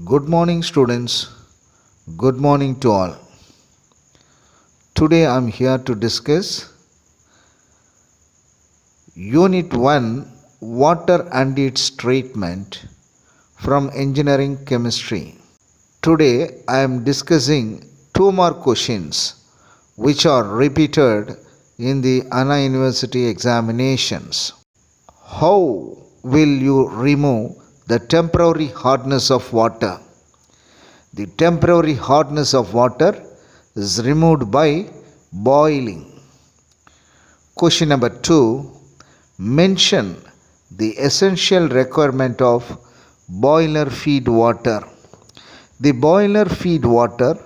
Good morning, students. Good morning to all. Today I am here to discuss Unit 1 Water and its Treatment from Engineering Chemistry. Today I am discussing two more questions which are repeated in the Anna University examinations. How will you remove the temporary hardness of water? The temporary hardness of water is removed by boiling. Question number 2. Mention the essential requirement of boiler feed water. The boiler feed water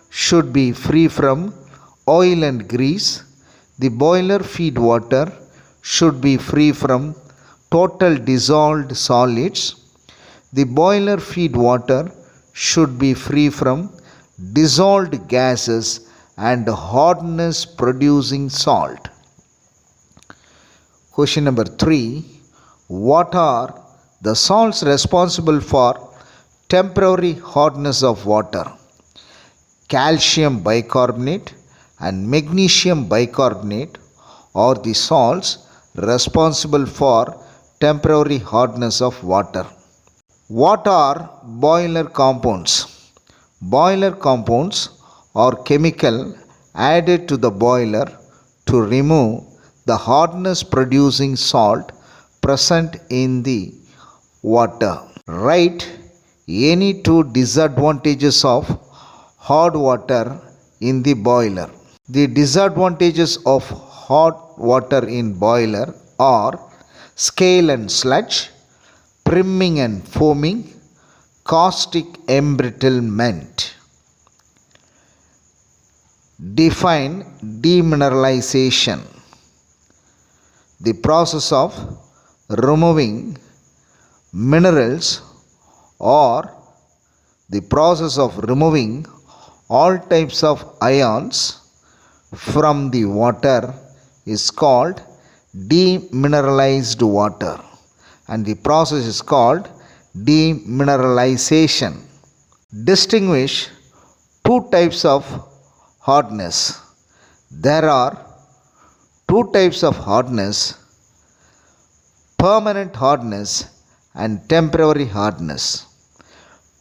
should be free from oil and grease. The boiler feed water should be free from total dissolved solids. The boiler feed water should be free from dissolved gases and hardness producing salt. Question number 3. What are the salts responsible for temporary hardness of water? Calcium bicarbonate and magnesium bicarbonate are the salts responsible for temporary hardness of water. What are boiler compounds? Boiler compounds are chemical added to the boiler to remove the hardness producing salt present in the water. Write any two disadvantages of hard water in the boiler. The disadvantages of hot water in boiler are scale and sludge, priming and foaming, caustic embrittlement. Define demineralization. The process of removing minerals or the process of removing all types of ions from the water is called demineralized water, and the process is called demineralization. Distinguish two types of hardness. There are two types of hardness: permanent hardness and temporary hardness.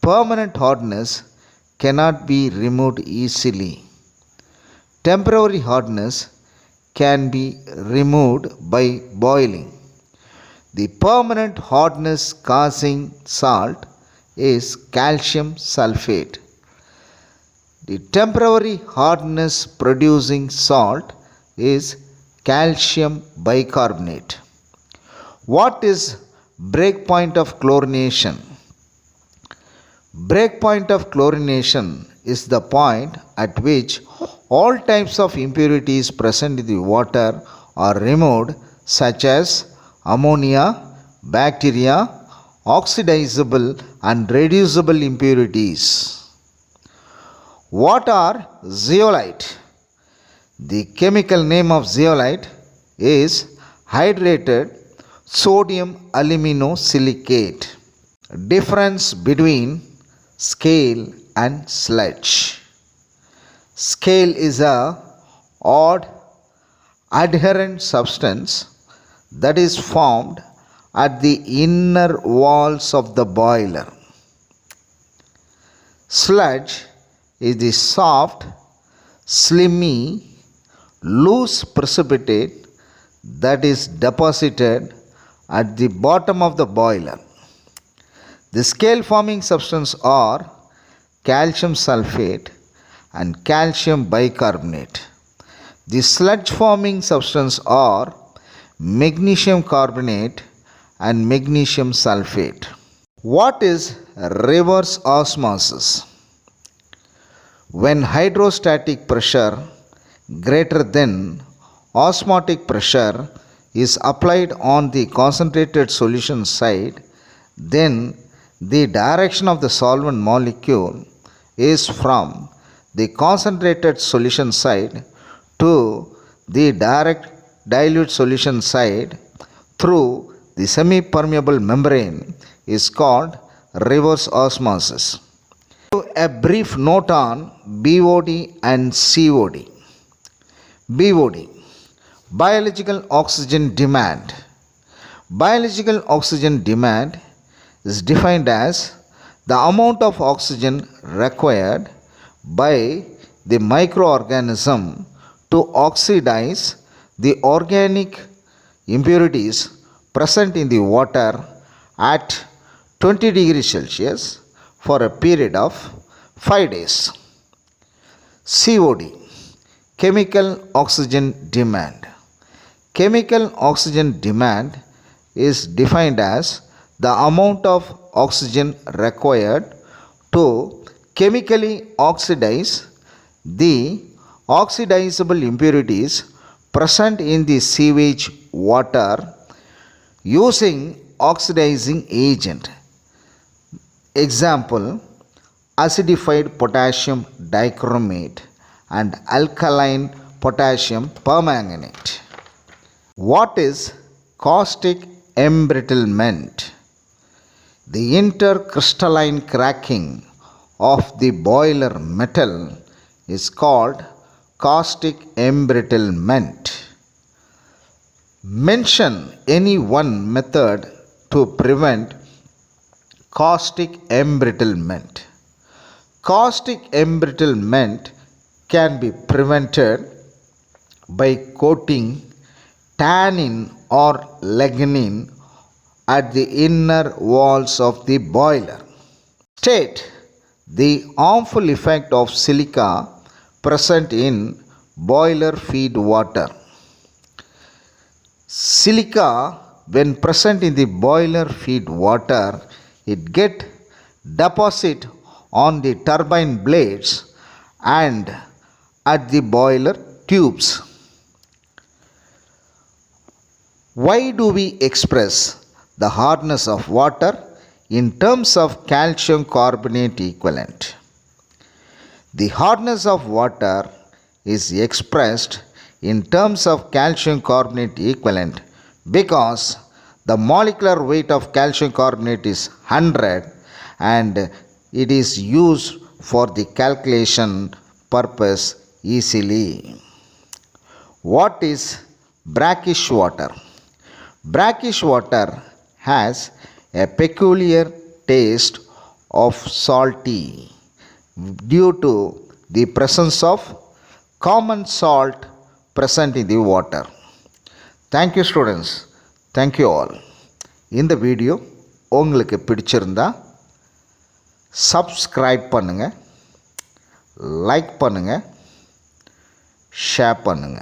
Permanent hardness cannot be removed easily. Temporary hardness can be removed by boiling. The permanent hardness causing salt is calcium sulfate. The temporary hardness producing salt is calcium bicarbonate. What is breakpoint of chlorination? Breakpoint of chlorination is the point at which all types of impurities present in the water are removed, such as ammonia, bacteria, oxidizable and reducible impurities. What are zeolite? The chemical name of zeolite is hydrated sodium aluminosilicate. Difference between scale and sludge. Scale is a odd adherent substance that is formed at the inner walls of the boiler. Sludge is the soft, slimy, loose precipitate that is deposited at the bottom of the boiler. The scale forming substance are calcium sulfate and calcium bicarbonate. The sludge forming substance are magnesium carbonate and magnesium sulfate. What is reverse osmosis? When hydrostatic pressure greater than osmotic pressure is applied on the concentrated solution side, then the direction of the solvent molecule is from the concentrated solution side to the direct dilute solution side through the semi-permeable membrane is called reverse osmosis. a brief note on BOD and COD. BOD, biological oxygen demand. Biological oxygen demand is defined as the amount of oxygen required by the microorganism to oxidize the organic impurities present in the water at 20 degrees Celsius for a period of 5 days. COD, chemical oxygen demand. Chemical oxygen demand is defined as the amount of oxygen required to chemically oxidize the oxidizable impurities present in the sewage water using oxidizing agent. Example, acidified potassium dichromate and alkaline potassium permanganate. What is caustic embrittlement? The intercrystalline cracking of the boiler metal is called caustic embrittlement. Mention any one method to prevent caustic embrittlement. Caustic embrittlement can be prevented by coating tannin or lignin at the inner walls of the boiler. State the harmful effect of silica present in boiler feed water. Silica, when present in the boiler feed water, it get deposit on the turbine blades and at the boiler tubes. Why do we express the hardness of water in terms of calcium carbonate equivalent? The hardness of water is expressed in terms of calcium carbonate equivalent because the molecular weight of calcium carbonate is 100 and it is used for the calculation purpose easily. What is brackish water? Brackish water has a peculiar taste of salty due to the presence of common salt present in the water. Thank you students. Thank you all. இந்த video உங்களுக்கு பிடிச்சிருந்தா subscribe பண்ணுங்க, like பண்ணுங்க, share பண்ணுங்க.